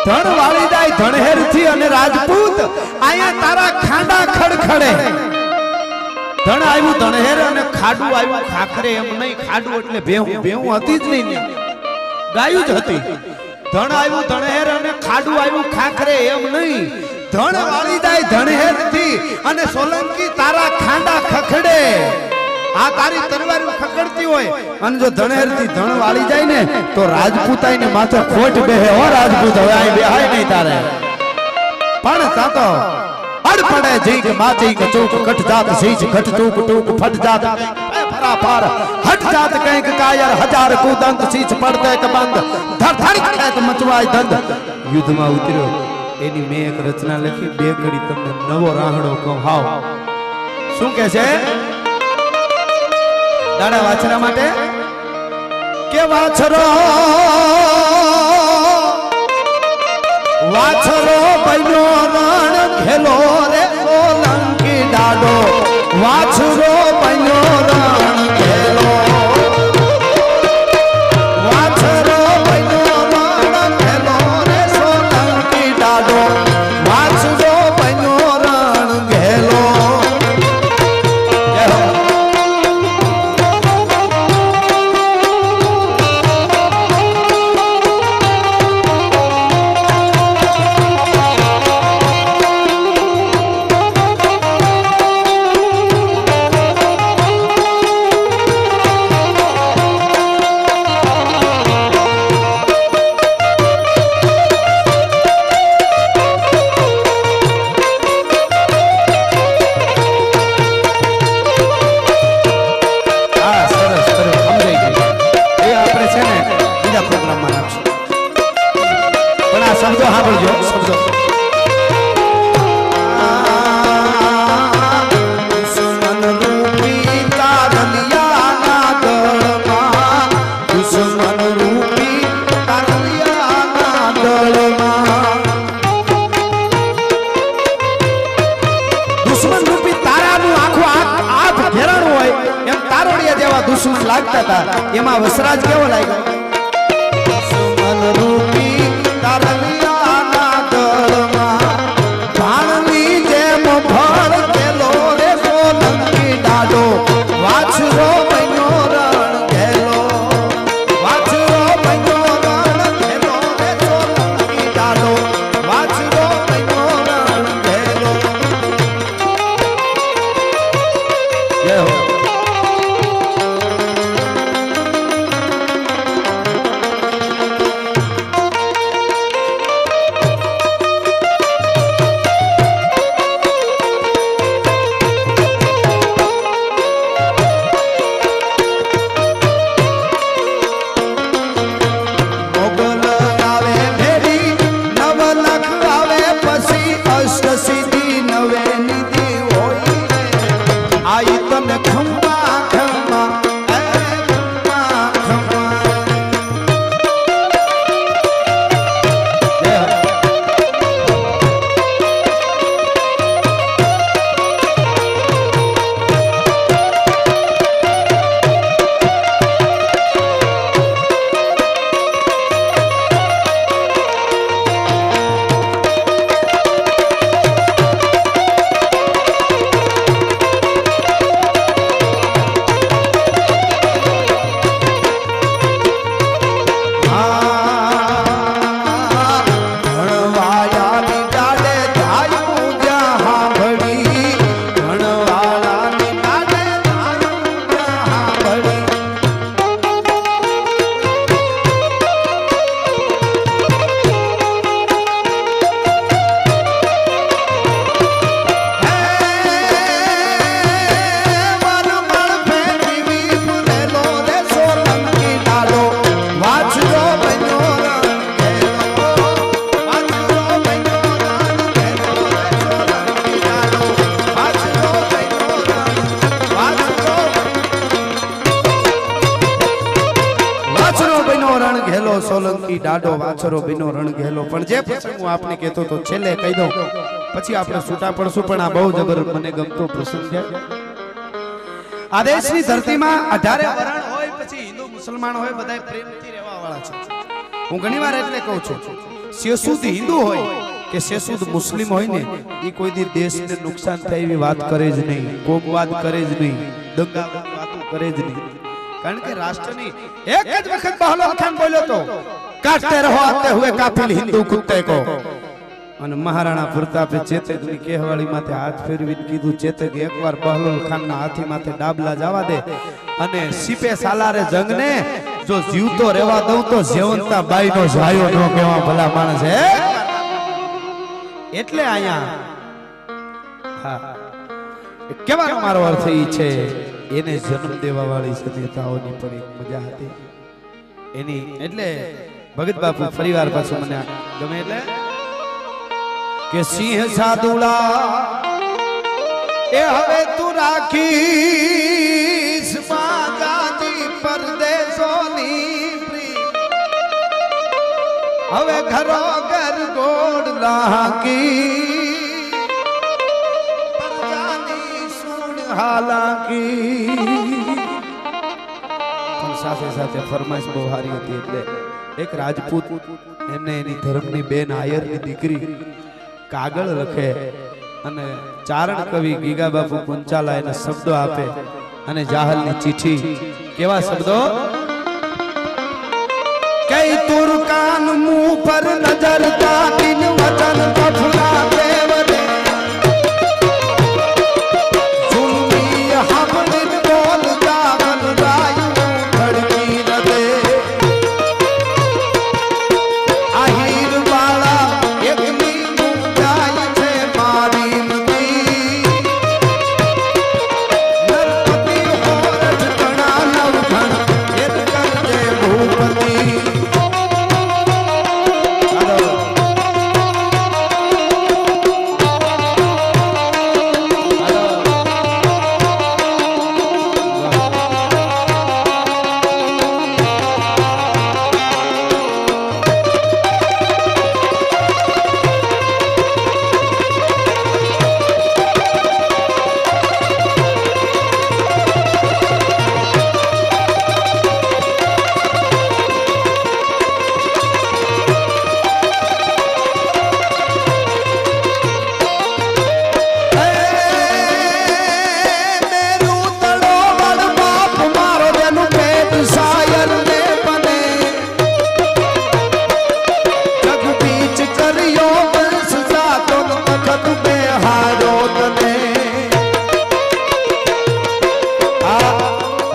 ધણ વાળી જાય ધણહેર થી અને રાજપૂત આયા તારા ખાંડા ખડખડે ધણ આવ્યું ધણહેર અને ખાડું આવ્યું ખાખરે એમ નહીં ખાડું એટલે ભેહું ભેહું હતી જ નહીં ગાયું જ હતી ધણ આવ્યું ધણહેર અને ખાડું આવ્યું ખાખરે એમ નહીં ધણ વાળી જાય ધણહેર થી અને સોલંકી તારા ખાંડા ખખડે આ તારી તલવાર ખકડતી હોય અને જો ધણહેર થી ધણ વાળી જાય ને તો રાજપૂતાઈ ને માથે ખોટ બેહે હો રાજપૂત હવે આ બેહાય નહીં તારે પણ તાતો અડ પડે જઈ કે માચી કે ચૂક કટ જાત સીજ ઘટ ચૂક ટૂક ફટ જાત ફરા પાર હટ જાત કંઈક કાયર હજાર કુદંત સીજ પડતે કે બંધ ધર ધર કરે તો મચવાય દંડ યુદ્ધમાં ઉતર્યો એની મેં એક રચના લખી બે ઘડી તમને નવો રાહડો કહું હાવ શું કહે છે દાડા વાછરા માટે કે વાછરો વાછરો બન્યો રણ ઘેલો રે સોલંકી દાડો વાછરો બન્યો રણ ઘેલો વાછરો બન્યો રણ ઘેલો રે સોલંકી દાડો વાછરો બન્યો રણ ઘેલો શબ્દો સાંભળજો શબ્દો દુશ્મન રૂપી તારલિયાના દળમાં દુશ્મન રૂપી તારલિયાના દળમાં દુશ્મન રૂપી તારાનું આખું આપ ઘેરાણું હોય એમ તારોડિયા જેવા દુશ્મન લાગતા હતા એમાં વસરાજ કેવો લાગ્યો દુશ્મન રૂપી તારલિયાના દળમાં ભાણની જેમ ભળ કેલો રે સોલંકી દાડો વાછરો બન્યો રણ ઘેલો વાછરો બન્યો રણ ઘેલો રે સોલંકી દાડો વાછરો બન્યો રણ ઘેલો જય હો સોલંકી દાડો વાછરો બિનો રણ ઘેલો પણ જે પ્રસંગ હું આપને કહેતો તો છેલ્લે કહી દઉં પછી આપણે છૂટા પડશું પણ આ બહુ જબર મને ગમતો પ્રસંગ છે આ દેશની ધરતીમાં 18 વરણ હોય પછી હિન્દુ મુસલમાન હોય બધાય પ્રેમથી રહેવા વાળા છે હું ઘણીવાર એટલે કહું છું સેસુદ હિન્દુ હોય કે સેસુદ મુસ્લિમ હોય ને એ કોઈ દી દેશને નુકસાન થાય એવી વાત કરે જ નહીં, કોમવાદ કરે જ નહીં, દંગાવાદ વાતો કરે જ નહીં. કારણ કે રાષ્ટ્રની એક જ વખત બહલોલ ખાન બોલ્યો તો કાટતે રહો આતે હુએ કાફિલ હિન્દુ કુત્તે કો. અને મહારાણા પ્રતાપે ચેતકની કહેવાળી માથે હાથ ફેરવીને કીધું ચેતક એકવાર બહલોલ ખાનના હાથી માથે ડાબલા જવા દે અને સીપે સાલારે જંગને જો જીવતો રહેવા દઉં તો જેવંતા બાઈનો જાયો નો કહેવા ભલા માણસ હે. એટલે અહીંયા હા કેવાનો મારો અર્થ ઈ છે એને જન્મ દેવા વાળી સનેતાઓની પણ એક મજા હતી એની. એટલે ભગત બાપુ ફરીવાર પાછું મને ગમે એટલે કે સિંહ સાદુડા એ હવે તું રાખીશ માતાજી પરદેશોની પ્રી હવે ઘરો ઘર ગોડ લાગી પરજાની સુણ હાલાકી. પણ સાથે સાથે ફરમાઈશ બહુ હારી હતી. એટલે એક રાજપૂત એમને એની ધર્મની બેન આયરની દીકરી કાગળ લખે અને ચારણ કવિ ગીગા બાપુ પુંચાલા એને શબ્દો આપે અને જાહલની ચિઠ્ઠી કેવા શબ્દો કઈ તુરકાન મુંહ પર નજર તાકીન વચન કફલા દેવને સુનમી હબલિન બોલ જાગલ રાયુ ધડકી રદે આહીર વાળા એકની મુંજાય છે મારી નદી નરપતિ હોરઠ ગણા નવઘણ એત કરજે ભૂપતિ.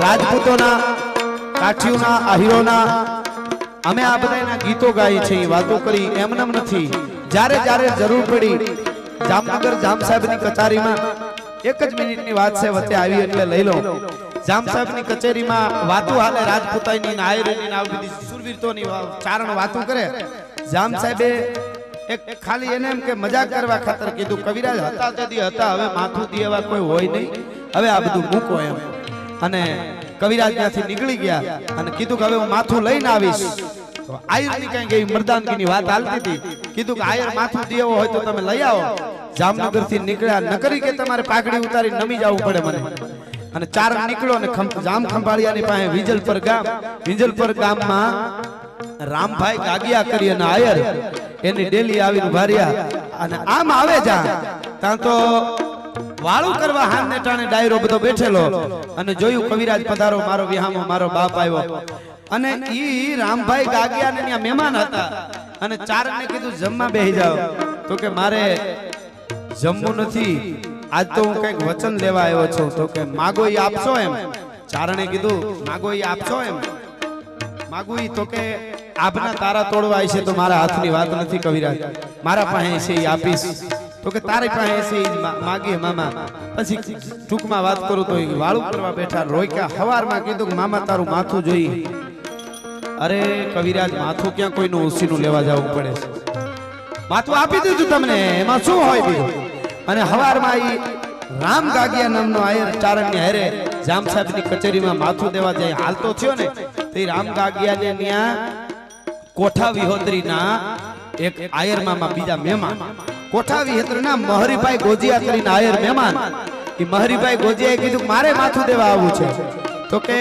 રાજપૂતોના કાઠીઓના આહીરોના અમે આ બધાના ગીતો ગાઈ છે, વાતો કરી એમનેમ નથી. જ્યારે જ્યારે જરૂર પડી જામનગર જામ સાહેબની કચેરીમાં એક જ મિનિટની વાત છે વચ્ચે આવી એટલે લઈ લો. જામ સાહેબની કચેરીમાં વાતો હાલે રાજપૂતાઈની આહીરોની આ બધી સુરવીરતોની ચારણ વાતો કરે. જામ સાહેબે એક ખાલી એને એમ કે મજાક કરવા ખાતર કીધું કવિરાજ હતા તેથી હતા, હવે માથું દેવા કોઈ હોય નહીં, હવે આ બધું મૂકો એમ. અને કવિરાજ ત્યાંથી નીકળી ગયા અને કીધું કે હવે હું માથું લઈને આવીશ. તો આયરની કઈ ગઈ મર્દાનગીની વાત હાલતી હતી. કીધું કે આયર માથું દેવો હોય તો તમે લઈ આવો. જામનગર થી નીકળ્યા નકરી કે તમારે પાઘડી ઉતારી નમી જવું પડે મને. અને ચારણ નીકળ્યો ને જામ ખંભાળિયાની પાસે વિંજલપર ગામમાં રામભાઈ ગાગિયા કરી અને આયર એની ડેલી આવીને ભાર્યા અને આમ આવે જા ત્યાં તો વાળું કરવા હાથને ટાણે ડાયરો બધો બેઠેલો અને જોયું કવિરાજ પધારો, મારો વિહામો મારો બાપ આવ્યો. અને ઈ રામભાઈ ગાગિયાને ત્યાં મહેમાન હતા અને ચારણને કીધું જમવા બેહી જાઓ. તો કે મારે જમવું નથી, આજ તો હું કઈક વચન લેવા આવ્યો છું. તો કે માગો ઈ આપશો એમ. ચારણે કીધું માગો ઈ આપશો એમ. માગું ઈ તો કે આભના તારા તોડવા છે તો મારા હાથની વાત નથી કવિરાજ, મારા પાસે છે ઈ આપીશ. તો કે તારી પાસે છે માગી મામા. પછી ટૂંકમાં વાત કરું તો વાળું કરવા બેઠા રોક્યા. હવારમાં કીધું કે મામા તારું માથું જોઈ. અરે કવિરાજ માથું ક્યાં કોઈનું ઉસીનું લેવા જવું પડે છે, માથું આપી દીધું તમને, એમાં શું હોય બીજું. અને હવારમાં ઈ રામ ગાગિયા નામનો આયર ચારણની હારે જામ સાહેબની કચેરીમાં માથું દેવા જાય. હાલતો થયો ને તે રામ ગાગિયાને ત્યાં કોઠા વિહોત્રીના એક આયર મામા બીજા મહેમાન, કોઠા વિહોત્રીના મહરીભાઈ ગોજિયા કરીને આયર મહેમાન. એ મહરીભાઈ ગોજિયાએ કીધું મારે માથું દેવા આવવું છે. તો કે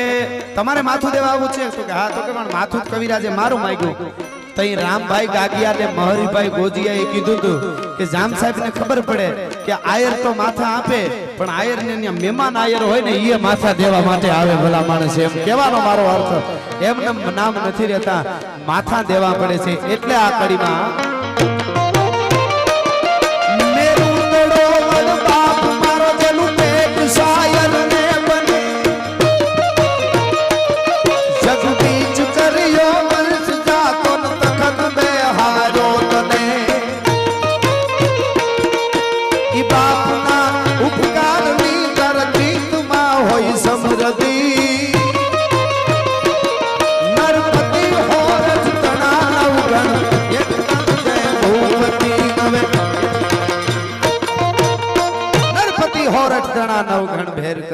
તમારે માથું દેવા આવવું છે? તો કે હા. તો કે માથું કવિરાજે મારું માંગ્યું. તઈ રામભાઈ ગાગિયા ને મહરીભાઈ ગોજિયા એ કીધું હતું કે જામ સાહેબ ને ખબર પડે કે આયર તો માથા આપે પણ આયર ને ત્યાં મહેમાન આયર હોય ને એ માથા દેવા માટે આવે ભલા માણસ એમ કહેવાનો મારો અર્થ એમને નામ નથી રહેતા માથા દેવા પડે છે એટલે આ કડીમાં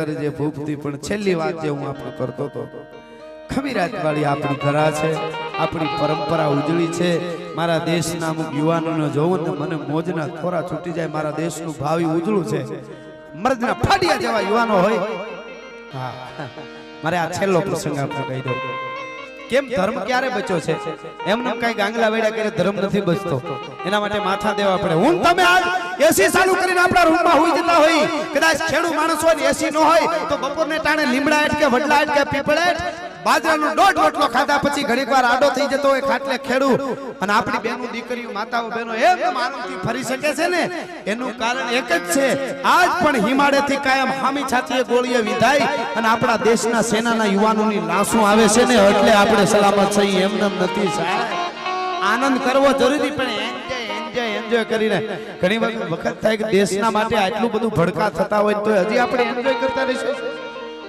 કરજે ભૂપતી પણ છેલ્લી વાત જે હું આપણે કરતો હતો ખમીરાત વાળી આપણી ધરા છે આપણી પરંપરા ઉજળી છે મારા દેશના અમુક યુવાનોને જોઉં ને મને મોજના ખોરા છૂટી જાય મારા દેશનું ભાવિ ઉજળું છે મર્દના ફાડિયા જેવા યુવાનો હોય હા મારે આ છેલ્લો પ્રસંગ આપણે કહી દઉં કેમ ધર્મ ક્યારે બચ્યો છે એમને કઈ ગાંગલા વેડા કરે ધર્મ નથી બચતો એના માટે માથા દેવા પડે હું તમે આજ એસી ચાલુ કરીને આપણા રૂમમાં હોઈ જતા હોય કદાચ ખેડૂ માણસ હોય એસી નો હોય તો બપોરને ટાણે લીમડા એટ કે વડલા એટ કે પીપળેટ બાજરાનો દોઢ રોટલો ખાધા પછી ઘડીકવાર આડો થઈ જતો હોય ખાટલે ખેડૂ અને આપણી બહેનો દીકરીઓ માતાઓ બહેનો એમ આનંદથી ફરી શકે છે ને એનું કારણ એક જ છે આજ પણ હિમાલયથી કાયમ હામી છાતીએ ગોળીએ વિધાય અને આપણા દેશના સેનાના યુવાનોની લાશો આવે છે ને એટલે આપણે સલામત થઈ એમને નથી સાહેબ આનંદ કરવો જરૂરી પણ એન્જોય કરીને ઘણી વખત થાય કે દેશના માટે આટલું બધું ભડકા થતા હોય તો હજી આપણે એન્જોય કરતા રહીશું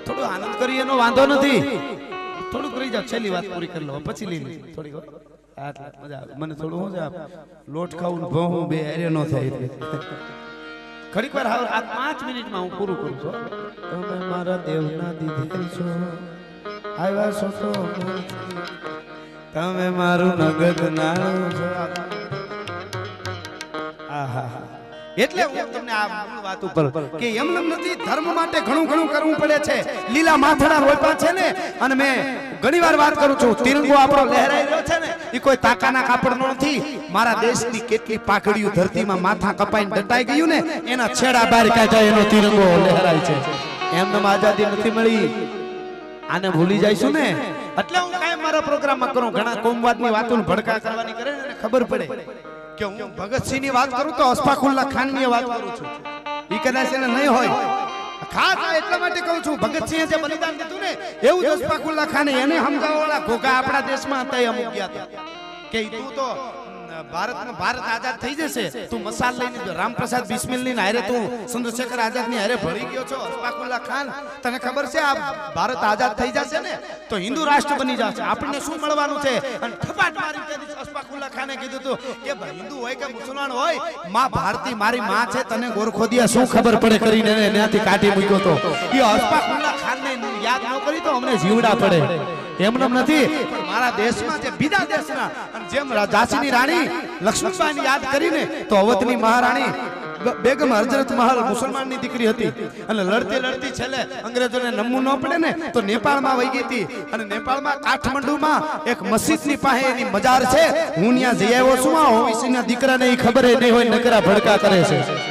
થોડું આનંદ કરીએ એનો વાંધો નથી થોડુંક રહી જાવ છેલ્લી વાત પૂરી કરી લો પછી લઈ લે થોડી મજા મને થોડું શું છે લોટ ખાવું ભોં બે હેરે નો થાય ઘડીક વાર આ 5 મિનિટમાં હું પૂરું કરું છું તમે મારા દેવના દીધેલ છો આવ્યા છો તો તમે મારું નગદ નાણું છો આહા એટલે હું તમને આ મૂળ વાત ઉપર કે એમને નથી ધર્મ માટે ઘણું કરવું પડે છે લીલા માથડા રોપા છે ને અને મેં ઘણીવાર વાત કરું છું તિરંગો આપણો લહેરાઈ રહ્યો છે ને એ કોઈ તાકાના કાપડનો નથી મારા દેશની કેટલી પાઘડીઓ ધરતીમાં માથા કપાઈને દટાઈ ગયું ને એના છેડા બહાર કાઢ્યા એનો તિરંગો લહેરાય છે એમને આઝાદી નથી મળી આને ભૂલી જઈશું ને એટલે હું કાયમ મારા પ્રોગ્રામમાં કરું ઘણા કોમવાદની વાતોને ભડકા કરવાની કરે ને ખબર પડે કે હું ભગતસિંહ ની વાત કરું તો અસ્ફાકુલ્લા ખાન ની વાત કરું છું ઈ કદાચ એને નહીં હોય ખાસ એટલા માટે કહું છું ભગતસિંહે જે બલિદાન દીધું ને એવું જ અસ્ફાકુલ્લા ખાને એને સમજાવવાળા ઘોઘા આપણા દેશમાં હતા અમુક ગયા હતા કે તું તો ભારત આઝાદ થઈ જશે તું મસાલ લઈને રામપ્રસાદ બિસ્મિલ ની હારે તું ચંદ્રશેખર આઝાદ ની હારે ભળી ગયો છો અસ્ફાકુલ્લા ખાન તને ખબર છે આ ભારત આઝાદ થઈ જશે ને તો હિન્દુ રાષ્ટ્ર બની જશે આપણને શું મળવાનું છે અને થપાટ મારી કે અસ્ફાકુલ્લા ખાને કીધું તો કે ભાઈ હિન્દુ હોય કે મુસલમાન હોય માં ભારતી મારી માં છે તને ગોરખોદિયા શું ખબર પડે કરીને ત્યાંથી કાઢી મૂક્યો તો એ અસ્ફાકુલ્લા ખાન ને યાદ ન કરી તો અમને જીવડા પડે એમને નથી પણ મારા દેશમાં જે બીજા દેશના જેમ ઝાંસીની રાણી લક્ષ્મીબાઈને યાદ કરીને તો અવધની મહારાણી બેગમ હજરત મહલ મુસલમાનની દીકરી હતી અને લડતી છેલ્લે અંગ્રેજોને નમવું ન પડે ને તો નેપાળમાં વહી ગઈ હતી અને નેપાળમાં કાઠમંડુમાં એક મસ્જિદની પાસે એની મજાર છે હું ત્યાં જઈ આવ્યો છું ઓવીસીના દીકરાને એ ખબર નહીં હોય નકરા ભડકા કરે છે